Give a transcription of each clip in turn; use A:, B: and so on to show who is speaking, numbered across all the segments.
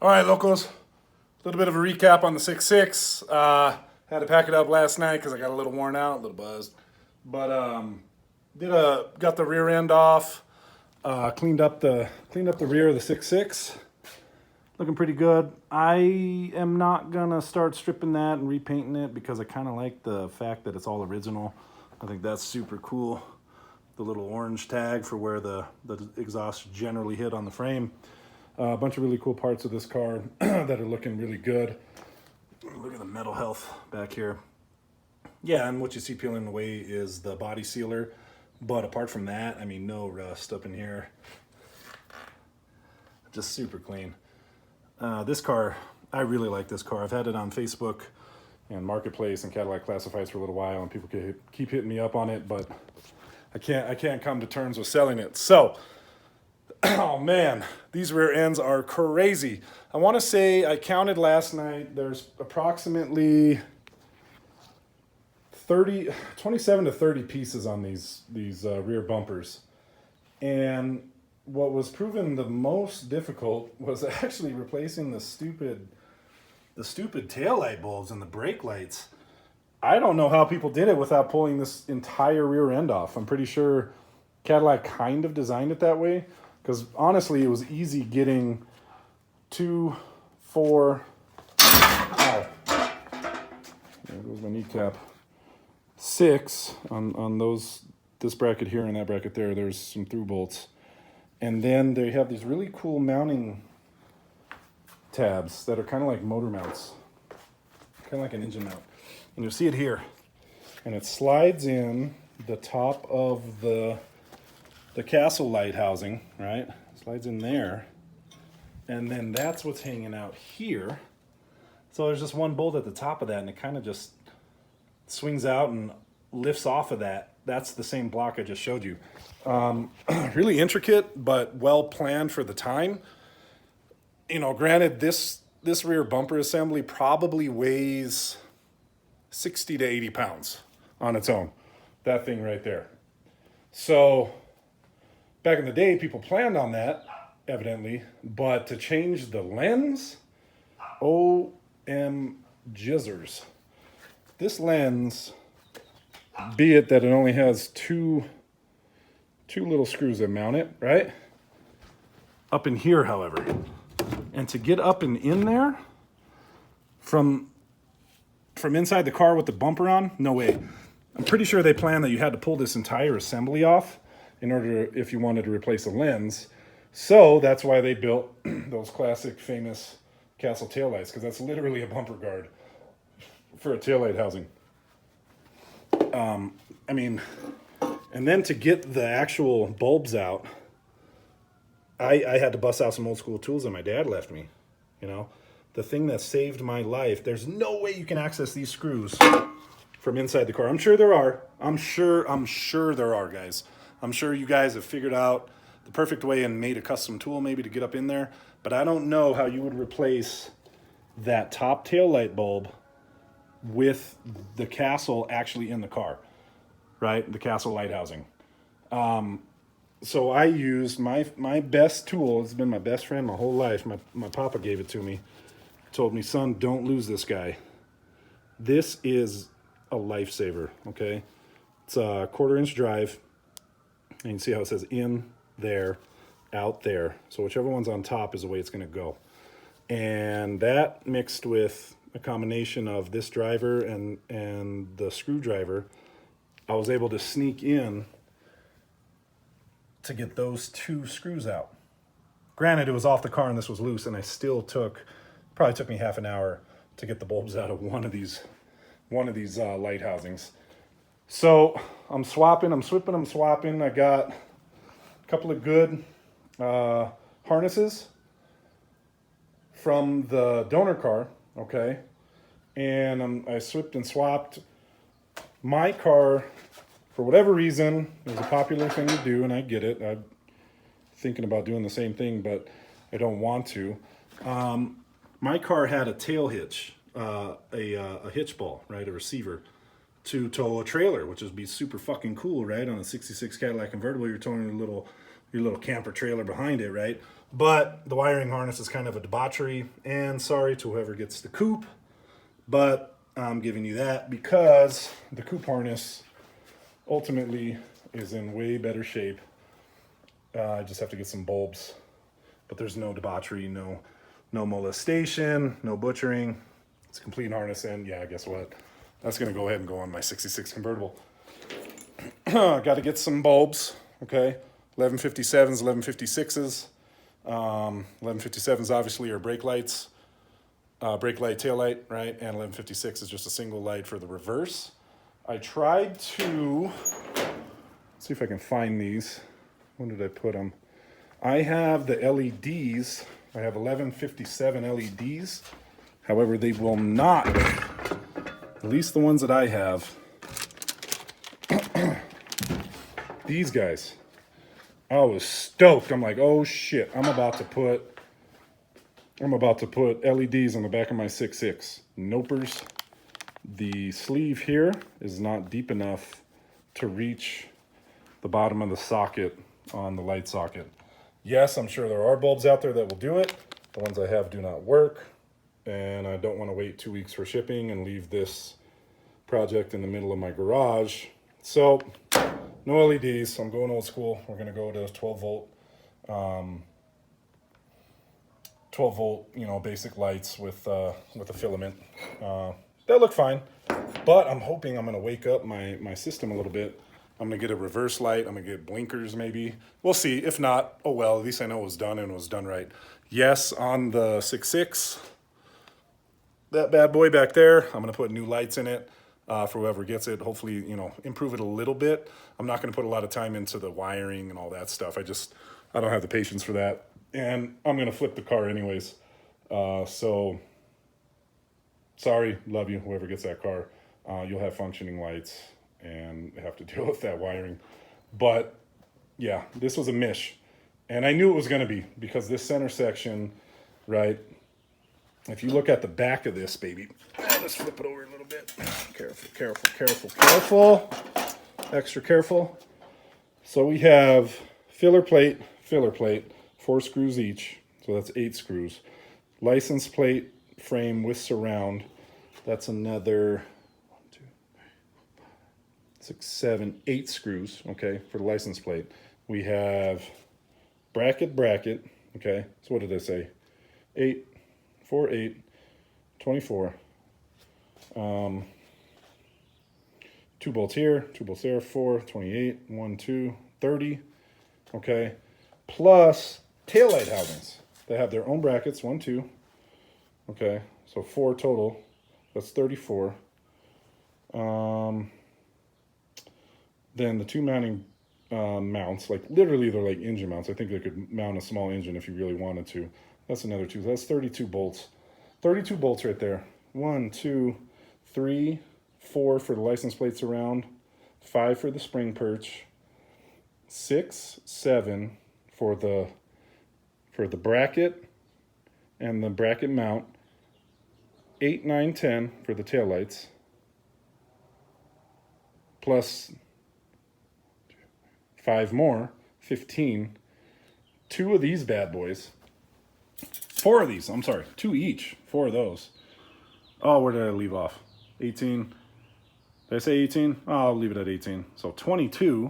A: All right, locals. A little bit of a recap on the 6.6. Had to pack it up last night because I got a little worn out, a little buzzed. But got the rear end off. Cleaned up the rear of the 6.6. Looking pretty good. I am not gonna start stripping that and repainting it because I kind of like the fact that it's all original. I think that's super cool. The little orange tag for where the exhaust generally hit on the frame. A bunch of really cool parts of this car that are looking really good. Look at the metal health back here. Yeah, and what you see peeling away is the body sealer. But apart from that, I mean, no rust up in here. Just super clean. This car, I really like this car. I've had it on Facebook and Marketplace and Cadillac Classifieds for a little while, and people keep hitting me up on it, but I can't come to terms with selling it. So, oh man, these rear ends are crazy. I want to say, I counted last night, there's approximately 27 to 30 pieces on these rear bumpers. And what was proven the most difficult was actually replacing the stupid taillight bulbs and the brake lights. I don't know how people did it without pulling this entire rear end off. I'm pretty sure Cadillac kind of designed it that way, because honestly, it was easy getting 2, 4, ow, there goes my kneecap, 6 on those, this bracket here and that bracket there. There's some through bolts. And then they have these really cool mounting tabs that are kind of like motor mounts, kind of like an engine mount. And you'll see it here. And it slides in the top of the castle light housing, right? Slides in there. And then that's what's hanging out here. So there's just one bolt at the top of that, and it kind of just swings out and lifts off of that. That's the same block I just showed you. Really intricate, but well planned for the time. You know, granted, this rear bumper assembly probably weighs 60 to 80 pounds on its own. That thing right there. So back in the day, people planned on that, evidently, but to change the lens, O.M. jizzers. This lens, be it that it only has two little screws that mount it, right? Up in here, however. And to get up and in there from inside the car with the bumper on, no way. I'm pretty sure they planned that you had to pull this entire assembly off in order if you wanted to replace a lens. So that's why they built those classic famous Castle taillights, because that's literally a bumper guard for a taillight housing. I mean, and then to get the actual bulbs out, I had to bust out some old school tools that my dad left me. You know, the thing that saved my life. There's no way you can access these screws from inside the car. I'm sure there are. I'm sure there are, guys. I'm sure you guys have figured out the perfect way and made a custom tool maybe to get up in there. But I don't know how you would replace that top tail light bulb with the castle actually in the car, right? The castle light housing. So I used my best tool. It's been my best friend my whole life. My papa gave it to me. Told me, son, don't lose this guy. This is a lifesaver, okay? It's a 1/4-inch drive. And you can see how it says in there, out there. So whichever one's on top is the way it's going to go. And that mixed with a combination of this driver and the screwdriver, I was able to sneak in to get those 2 screws out. Granted, it was off the car and this was loose, and I still probably took me half an hour to get the bulbs out of one of these light housings. So I'm swapping. I got a couple of good harnesses from the donor car, okay? And I swapped and swapped. My car, for whatever reason, it was a popular thing to do, and I get it. I'm thinking about doing the same thing, but I don't want to. My car had a tail hitch, a hitch ball, right, a receiver, to tow a trailer, which would be super fucking cool, right? On a 66 Cadillac convertible, you're towing a little your little camper trailer behind it, right? But the wiring harness is kind of a debauchery, and sorry to whoever gets the coupe, but I'm giving you that because the coupe harness ultimately is in way better shape. I just have to get some bulbs, but there's no debauchery, no molestation, no butchering. It's a complete harness, and yeah, guess what? That's gonna go ahead and go on my 66 convertible. Got to get some bulbs, okay? 1157s, 1156s. 1157s obviously are brake lights, brake light, tail light, right? And 1156 is just a single light for the reverse. I tried to, see if I can find these. When did I put them? I have the LEDs. I have 1157 LEDs. However, they will not, at least the ones that I have, these guys. I was stoked. I'm like, oh shit, I'm about to put LEDs on the back of my 6.6. Nopers. The sleeve here is not deep enough to reach the bottom of the socket on the light socket. Yes, I'm sure there are bulbs out there that will do it. The ones I have do not work, and I don't want to wait 2 weeks for shipping and leave this project in the middle of my garage. So no LEDs. I'm going old school. We're going to go to 12 volt, 12 volt, you know, basic lights with a filament. That look fine, but I'm hoping I'm going to wake up my system a little bit. I'm going to get a reverse light. I'm going to get blinkers maybe. We'll see. If not, oh well, at least I know it was done and it was done right. Yes, on the 6.6, that bad boy back there, I'm going to put new lights in it. For whoever gets it, hopefully, you know, improve it a little bit. I'm not going to put a lot of time into the wiring and all that stuff. I don't have the patience for that. And I'm going to flip the car anyways. So, sorry, love you, whoever gets that car. You'll have functioning lights and have to deal with that wiring. But, yeah, this was a mish. And I knew it was going to be because this center section, right, if you look at the back of this baby, let's flip it over a little bit. Careful, careful, careful, careful. Extra careful. So we have filler plate, 4 screws each. So that's 8 screws. License plate frame with surround. That's another 1, 2, 3, 4, 5, 6, 7, 8 screws, okay, for the license plate. We have bracket, okay. So what did I say? 8, 4, 8, 24. 2 bolts here, 2 bolts there, 4, 28, 1, 2, 30, okay, plus taillight housings. They have their own brackets, 1, 2, okay, so 4 total, that's 34. Then the 2 mounting mounts, like literally they're like engine mounts. I think they could mount a small engine if you really wanted to. That's another 2, that's 32 bolts. 32 bolts right there. 1, 2, 3, 4 for the license plates around, 5 for the spring perch, 6, 7 for the bracket and the bracket mount, 8, 9, 10 for the taillights, plus 5 more, 15, 2 of these bad boys, 4 of these, I'm sorry, 2 each, 4 of those. Oh, where did I leave off? 18. Did I say 18? Oh, I'll leave it at 18. So 22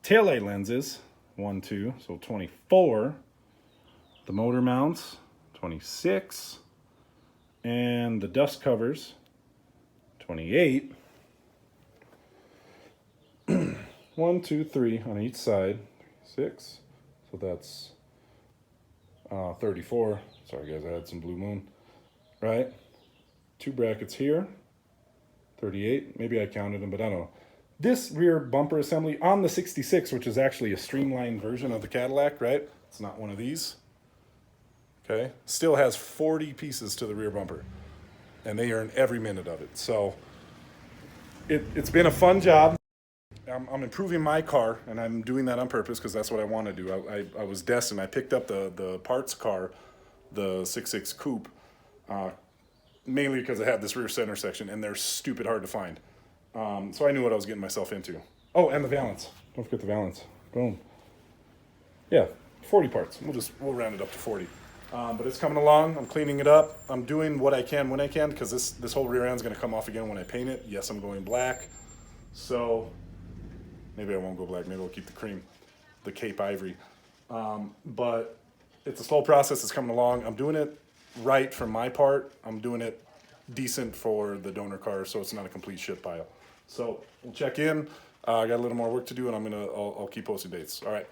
A: taillight lenses, 1, 2, so 24. The motor mounts, 26. And the dust covers, 28. 1, 2, 3 on each side, 6. So that's 34. Sorry guys, I had some blue moon. Right? 2 brackets here, 38. Maybe I counted them, but I don't know. This rear bumper assembly on the 66, which is actually a streamlined version of the Cadillac, right? It's not one of these. Okay? Still has 40 pieces to the rear bumper. And they earn every minute of it. So it's been a fun job. I'm improving my car, and I'm doing that on purpose because that's what I want to do. I was destined. I picked up the parts car, the 6.6 coupe, mainly because I had this rear center section, and they're stupid hard to find. So I knew what I was getting myself into. Oh, and the valance. Don't forget the valance. Boom. Yeah, 40 parts. We'll round it up to 40. But it's coming along. I'm cleaning it up. I'm doing what I can when I can because this whole rear end's going to come off again when I paint it. Yes, I'm going black. So maybe I won't go black. Maybe I'll keep the Cape Ivory. But it's a slow process. It's coming along. I'm doing it right for my part. I'm doing it decent for the donor car, so it's not a complete shit pile. So we'll check in. I got a little more work to do, and I'll keep posting dates. All right.